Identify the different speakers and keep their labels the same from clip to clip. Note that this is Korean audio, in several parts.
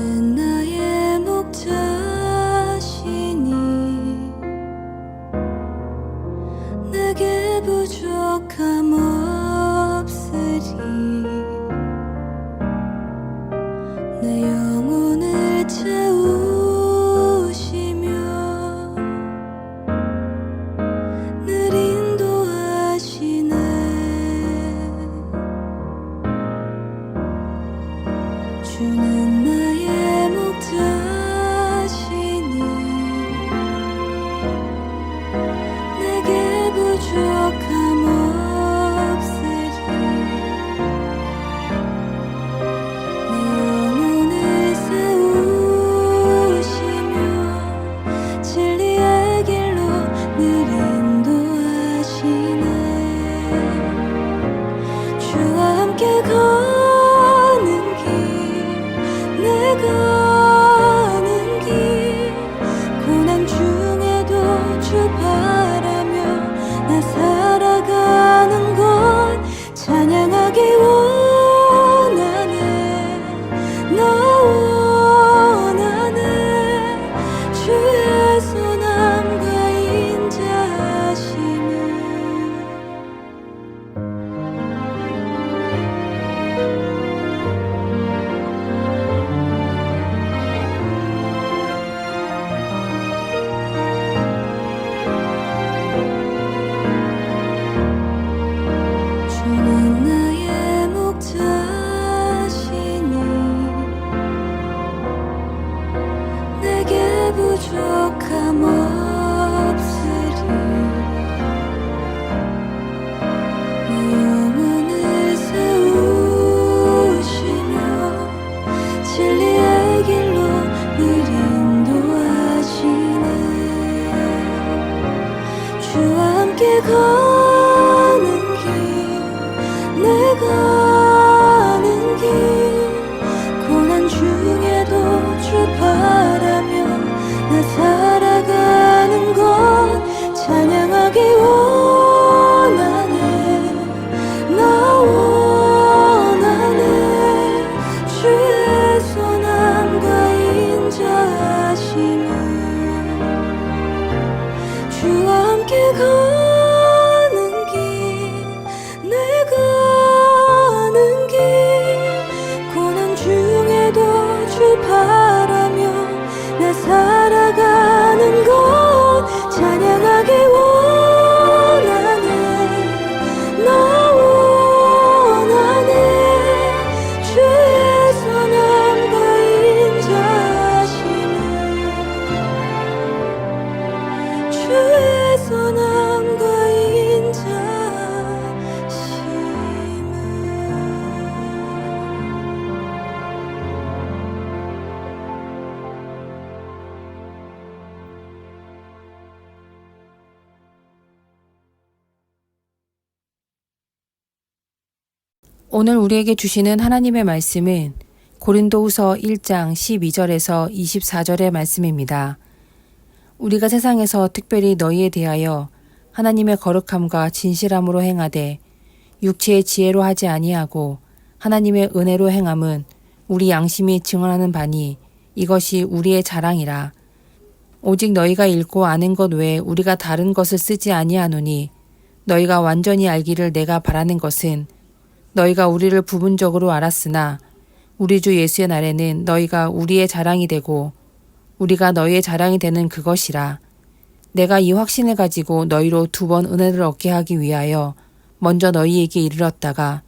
Speaker 1: 주는 나의 목자시니 내게 부족함 없으리. 내 영혼을 채우시며 늘 인도하시네. 주는 나의 목자시니 내게 부족함 없으리. 내 영혼을 세우시며 진리의 길로 늘 인도하시네. 주와 함께 가는 길, 내 가는 길, 고난 중에도 주 바라며 나 살아가는 것 찬양하기 원하네. 나 원하네. 주의 선함과 인자하심을. 주는 나의 목자시니 내게 부족함 없으리. 내 영혼을 세우시며 진리의 길로 늘 인도하시네. 주와 함께 가는 길, 내 가는 길, 고난 중에도 주 바라며 나 살아가는 것 찬양하기 원하네. 나 원하네. 주의 선함과 인자하심을. 주와 함께 가는 길, 내 가는 길, 고난 중에도 주 바라며 나 살아가는 것 찬양하기 원하네. 나 원하네. 주의 선함과 인자하심을. 주의 선함과 인자하심을.
Speaker 2: 오늘 우리에게 주시는 하나님의 말씀은 고린도후서 1장 12절에서 24절의 말씀입니다. 우리가 세상에서 특별히 너희에 대하여 하나님의 거룩함과 진실함으로 행하되 육체의 지혜로 하지 아니하고 하나님의 은혜로 행함은 우리 양심이 증언하는 바니 이것이 우리의 자랑이라. 오직 너희가 읽고 아는 것 외에 우리가 다른 것을 쓰지 아니하노니 너희가 완전히 알기를 내가 바라는 것은 너희가 우리를 부분적으로 알았으나 우리 주 예수의 날에는 너희가 우리의 자랑이 되고 우리가 너희의 자랑이 되는 그것이라. 내가 이 확신을 가지고 너희로 2번 은혜를 얻게 하기 위하여 먼저 너희에게 이르렀다가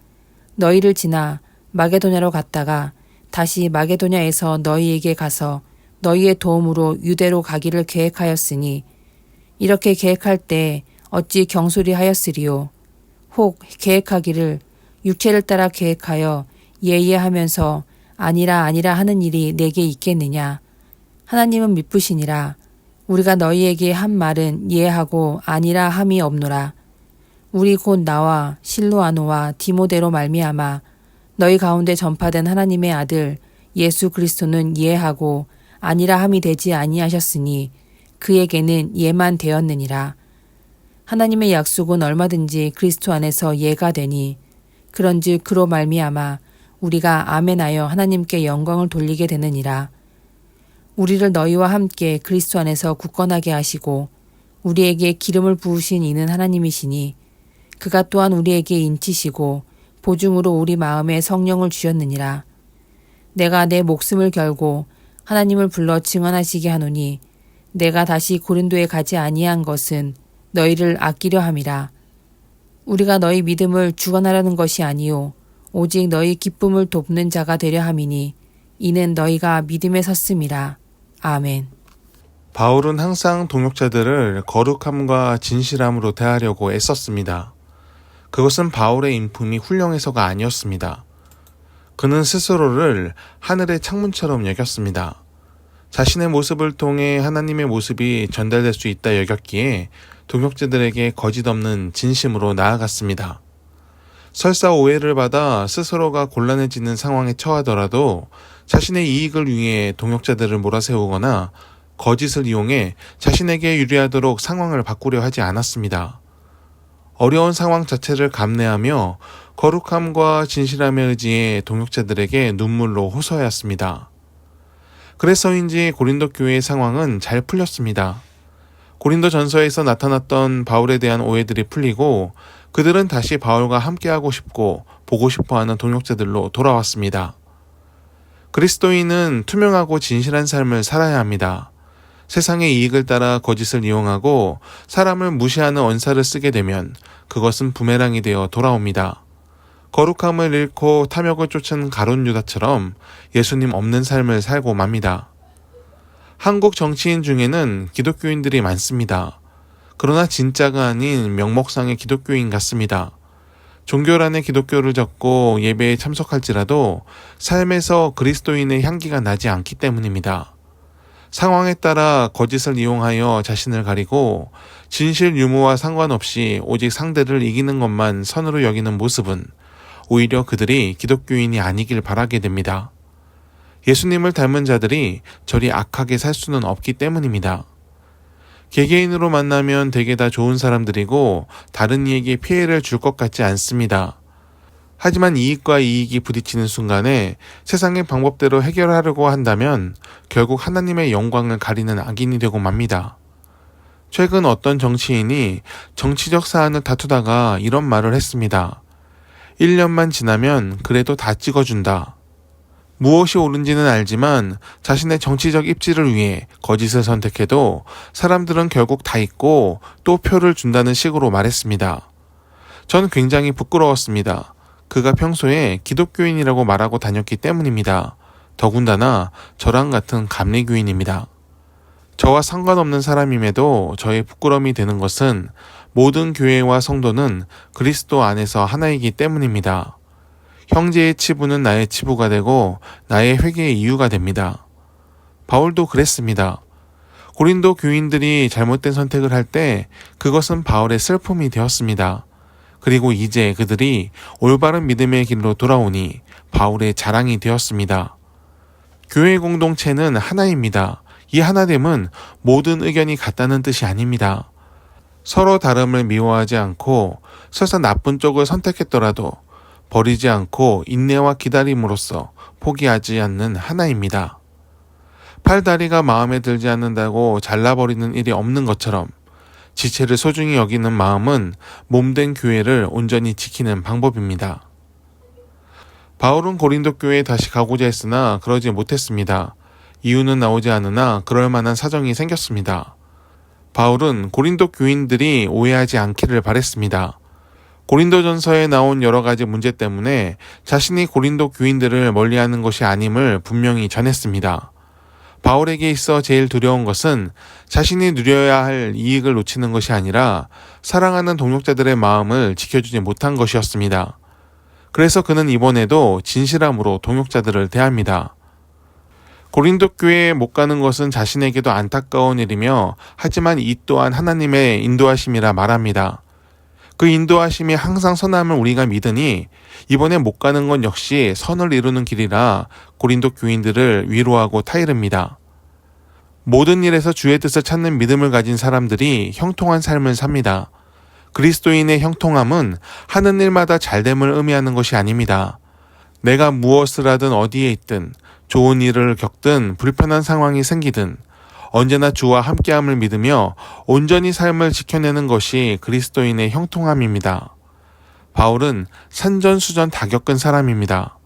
Speaker 2: 너희를 지나 마게도냐로 갔다가 다시 마게도냐에서 너희에게 가서 너희의 도움으로 유대로 가기를 계획하였으니 이렇게 계획할 때 어찌 경솔히 하였으리요. 혹 계획하기를 육체를 따라 계획하여 예예하면서 아니라 하는 일이 내게 있겠느냐. 하나님은 미쁘시니라. 우리가 너희에게 한 말은 예하고 아니라 함이 없노라. 우리 곧 나와 실로아노와 디모데로 말미암아 너희 가운데 전파된 하나님의 아들 예수 그리스도는 예하고 아니라 함이 되지 아니하셨으니 그에게는 예만 되었느니라. 하나님의 약속은 얼마든지 그리스도 안에서 예가 되니 그런즉 그로 말미암아 우리가 아멘하여 하나님께 영광을 돌리게 되느니라. 우리를 너희와 함께 그리스도 안에서 굳건하게 하시고 우리에게 기름을 부으신 이는 하나님이시니 그가 또한 우리에게 인치시고 보증으로 우리 마음에 성령을 주셨느니라. 내가 내 목숨을 결고 하나님을 불러 증언하시게 하노니 내가 다시 고린도에 가지 아니한 것은 너희를 아끼려 함이라. 우리가 너희 믿음을 주관하려는 것이 아니요 오직 너희 기쁨을 돕는 자가 되려 함이니 이는 너희가 믿음에 섰음이라. 아멘.
Speaker 3: 바울은 항상 동역자들을 거룩함과 진실함으로 대하려고 애썼습니다. 그것은 바울의 인품이 훌륭해서가 아니었습니다. 그는 스스로를 하늘의 창문처럼 여겼습니다. 자신의 모습을 통해 하나님의 모습이 전달될 수 있다 여겼기에 동역자들에게 거짓 없는 진심으로 나아갔습니다. 설사 오해를 받아 스스로가 곤란해지는 상황에 처하더라도 자신의 이익을 위해 동역자들을 몰아세우거나 거짓을 이용해 자신에게 유리하도록 상황을 바꾸려 하지 않았습니다. 어려운 상황 자체를 감내하며 거룩함과 진실함에 의지해 동역자들에게 눈물로 호소하였습니다. 그래서인지 고린도 교회의 상황은 잘 풀렸습니다. 고린도 전서에서 나타났던 바울에 대한 오해들이 풀리고 그들은 다시 바울과 함께하고 싶고 보고 싶어하는 동역자들로 돌아왔습니다. 그리스도인은 투명하고 진실한 삶을 살아야 합니다. 세상의 이익을 따라 거짓을 이용하고 사람을 무시하는 언사를 쓰게 되면 그것은 부메랑이 되어 돌아옵니다. 거룩함을 잃고 탐욕을 쫓은 가룟 유다처럼 예수님 없는 삶을 살고 맙니다. 한국 정치인 중에는 기독교인들이 많습니다. 그러나 진짜가 아닌 명목상의 기독교인 같습니다. 종교란에 기독교를 적고 예배에 참석할지라도 삶에서 그리스도인의 향기가 나지 않기 때문입니다. 상황에 따라 거짓을 이용하여 자신을 가리고 진실 유무와 상관없이 오직 상대를 이기는 것만 선으로 여기는 모습은 오히려 그들이 기독교인이 아니길 바라게 됩니다. 예수님을 닮은 자들이 저리 악하게 살 수는 없기 때문입니다. 개개인으로 만나면 대개 다 좋은 사람들이고 다른 이에게 피해를 줄 것 같지 않습니다. 하지만 이익과 이익이 부딪히는 순간에 세상의 방법대로 해결하려고 한다면 결국 하나님의 영광을 가리는 악인이 되고 맙니다. 최근 어떤 정치인이 정치적 사안을 다투다가 이런 말을 했습니다. 1년만 지나면 그래도 다 찍어준다. 무엇이 옳은지는 알지만 자신의 정치적 입지를 위해 거짓을 선택해도 사람들은 결국 다 잊고 또 표를 준다는 식으로 말했습니다. 전 굉장히 부끄러웠습니다. 그가 평소에 기독교인이라고 말하고 다녔기 때문입니다. 더군다나 저랑 같은 감리교인입니다. 저와 상관없는 사람임에도 저의 부끄러움이 되는 것은 모든 교회와 성도는 그리스도 안에서 하나이기 때문입니다. 형제의 치부는 나의 치부가 되고 나의 회개의 이유가 됩니다. 바울도 그랬습니다. 고린도 교인들이 잘못된 선택을 할 때 그것은 바울의 슬픔이 되었습니다. 그리고 이제 그들이 올바른 믿음의 길로 돌아오니 바울의 자랑이 되었습니다. 교회 공동체는 하나입니다. 이 하나됨은 모든 의견이 같다는 뜻이 아닙니다. 서로 다름을 미워하지 않고 설사 나쁜 쪽을 선택했더라도 버리지 않고 인내와 기다림으로써 포기하지 않는 하나입니다. 팔다리가 마음에 들지 않는다고 잘라버리는 일이 없는 것처럼 지체를 소중히 여기는 마음은 몸된 교회를 온전히 지키는 방법입니다. 바울은 고린도 교회에 다시 가고자 했으나 그러지 못했습니다. 이유는 나오지 않으나 그럴 만한 사정이 생겼습니다. 바울은 고린도 교인들이 오해하지 않기를 바랬습니다. 고린도전서에 나온 여러 가지 문제 때문에 자신이 고린도 교인들을 멀리하는 것이 아님을 분명히 전했습니다. 바울에게 있어 제일 두려운 것은 자신이 누려야 할 이익을 놓치는 것이 아니라 사랑하는 동역자들의 마음을 지켜주지 못한 것이었습니다. 그래서 그는 이번에도 진실함으로 동역자들을 대합니다. 고린도 교회에 못 가는 것은 자신에게도 안타까운 일이며 하지만 이 또한 하나님의 인도하심이라 말합니다. 그 인도하심이 항상 선함을 우리가 믿으니 이번에 못 가는 건 역시 선을 이루는 길이라 고린도 교인들을 위로하고 타이릅니다. 모든 일에서 주의 뜻을 찾는 믿음을 가진 사람들이 형통한 삶을 삽니다. 그리스도인의 형통함은 하는 일마다 잘됨을 의미하는 것이 아닙니다. 내가 무엇을 하든 어디에 있든 좋은 일을 겪든 불편한 상황이 생기든 언제나 주와 함께함을 믿으며 온전히 삶을 지켜내는 것이 그리스도인의 형통함입니다. 바울은 산전수전 다 겪은 사람입니다.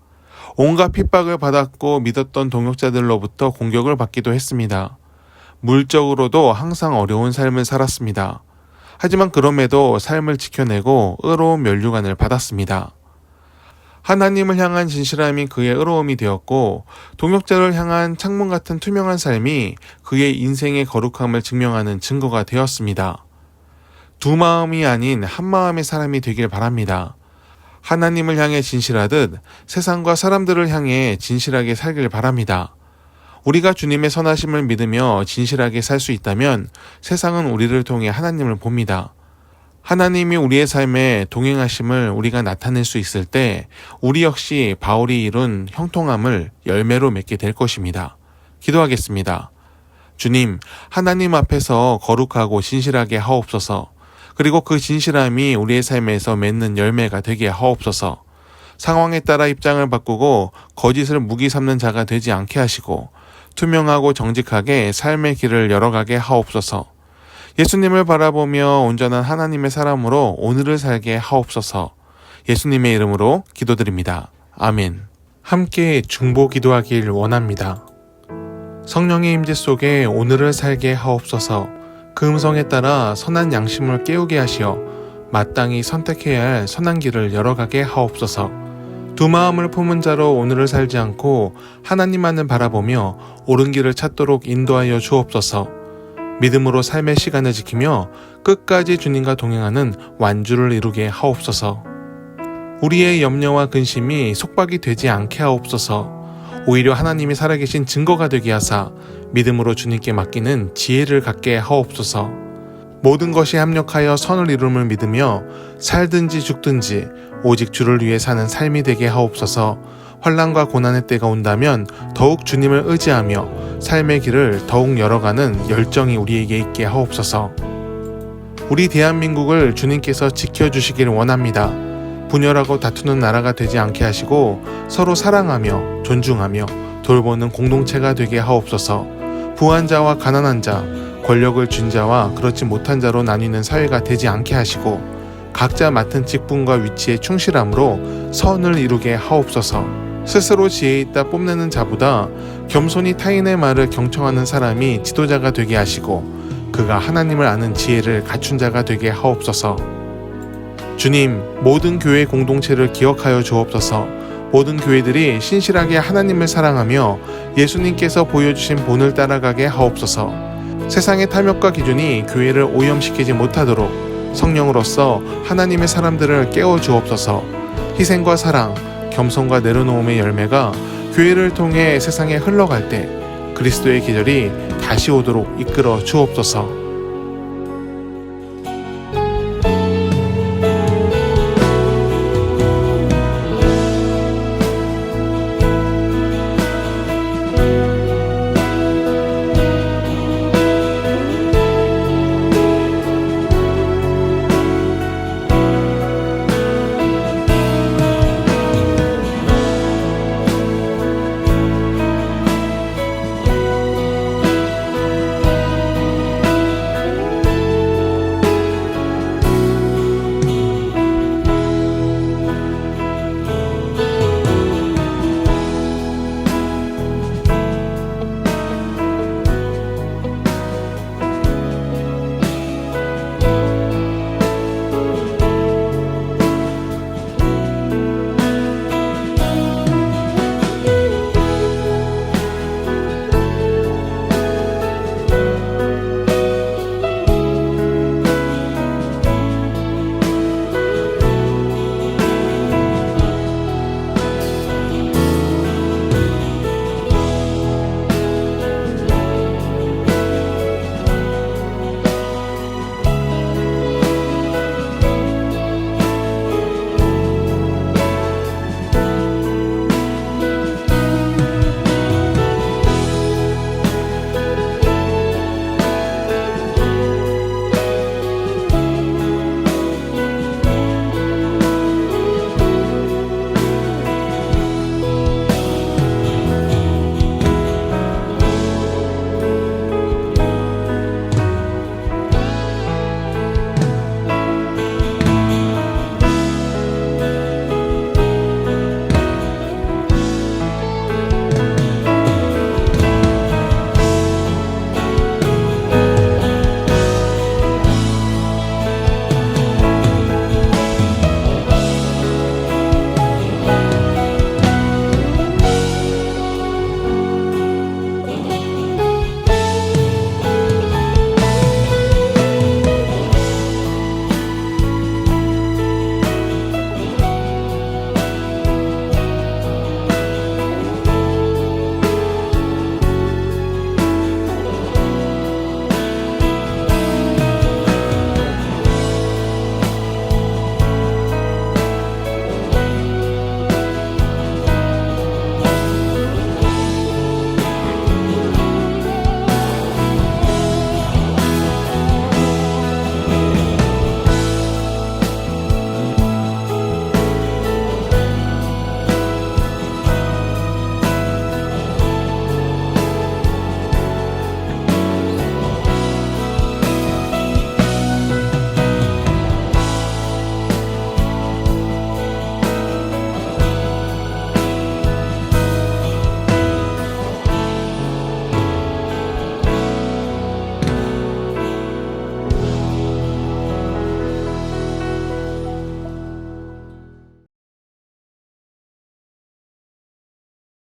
Speaker 3: 온갖 핍박을 받았고 믿었던 동역자들로부터 공격을 받기도 했습니다. 물적으로도 항상 어려운 삶을 살았습니다. 하지만 그럼에도 삶을 지켜내고 의로운 면류관을 받았습니다. 하나님을 향한 진실함이 그의 의로움이 되었고 동역자를 향한 창문 같은 투명한 삶이 그의 인생의 거룩함을 증명하는 증거가 되었습니다. 두 마음이 아닌 한 마음의 사람이 되길 바랍니다. 하나님을 향해 진실하듯 세상과 사람들을 향해 진실하게 살길 바랍니다. 우리가 주님의 선하심을 믿으며 진실하게 살 수 있다면 세상은 우리를 통해 하나님을 봅니다. 하나님이 우리의 삶에 동행하심을 우리가 나타낼 수 있을 때 우리 역시 바울이 이룬 형통함을 열매로 맺게 될 것입니다. 기도하겠습니다. 주님, 하나님 앞에서 거룩하고 진실하게 하옵소서. 그리고 그 진실함이 우리의 삶에서 맺는 열매가 되게 하옵소서. 상황에 따라 입장을 바꾸고 거짓을 무기 삼는 자가 되지 않게 하시고 투명하고 정직하게 삶의 길을 열어가게 하옵소서. 예수님을 바라보며 온전한 하나님의 사람으로 오늘을 살게 하옵소서. 예수님의 이름으로 기도드립니다. 아멘. 함께 중보 기도하길 원합니다. 성령의 임재 속에 오늘을 살게 하옵소서. 그 음성에 따라 선한 양심을 깨우게 하시어 마땅히 선택해야 할 선한 길을 열어가게 하옵소서. 두 마음을 품은 자로 오늘을 살지 않고 하나님만을 바라보며 옳은 길을 찾도록 인도하여 주옵소서. 믿음으로 삶의 시간을 지키며 끝까지 주님과 동행하는 완주를 이루게 하옵소서. 우리의 염려와 근심이 속박이 되지 않게 하옵소서. 오히려 하나님이 살아계신 증거가 되게 하사 믿음으로 주님께 맡기는 지혜를 갖게 하옵소서. 모든 것이 합력하여 선을 이룸을 믿으며 살든지 죽든지 오직 주를 위해 사는 삶이 되게 하옵소서. 환난과 고난의 때가 온다면 더욱 주님을 의지하며 삶의 길을 더욱 열어가는 열정이 우리에게 있게 하옵소서. 우리 대한민국을 주님께서 지켜주시길 원합니다. 분열하고 다투는 나라가 되지 않게 하시고 서로 사랑하며 존중하며 돌보는 공동체가 되게 하옵소서. 부한 자와 가난한 자, 권력을 쥔 자와 그렇지 못한 자로 나뉘는 사회가 되지 않게 하시고 각자 맡은 직분과 위치에 충실함으로 선을 이루게 하옵소서. 스스로 지혜 있다 뽐내는 자보다 겸손히 타인의 말을 경청하는 사람이 지도자가 되게 하시고 그가 하나님을 아는 지혜를 갖춘 자가 되게 하옵소서. 주님, 모든 교회 공동체를 기억하여 주옵소서. 모든 교회들이 신실하게 하나님을 사랑하며 예수님께서 보여주신 본을 따라가게 하옵소서. 세상의 탐욕과 기준이 교회를 오염시키지 못하도록 성령으로서 하나님의 사람들을 깨워 주옵소서. 희생과 사랑, 겸손과 내려놓음의 열매가 교회를 통해 세상에 흘러갈 때 그리스도의 계절이 다시 오도록 이끌어 주옵소서.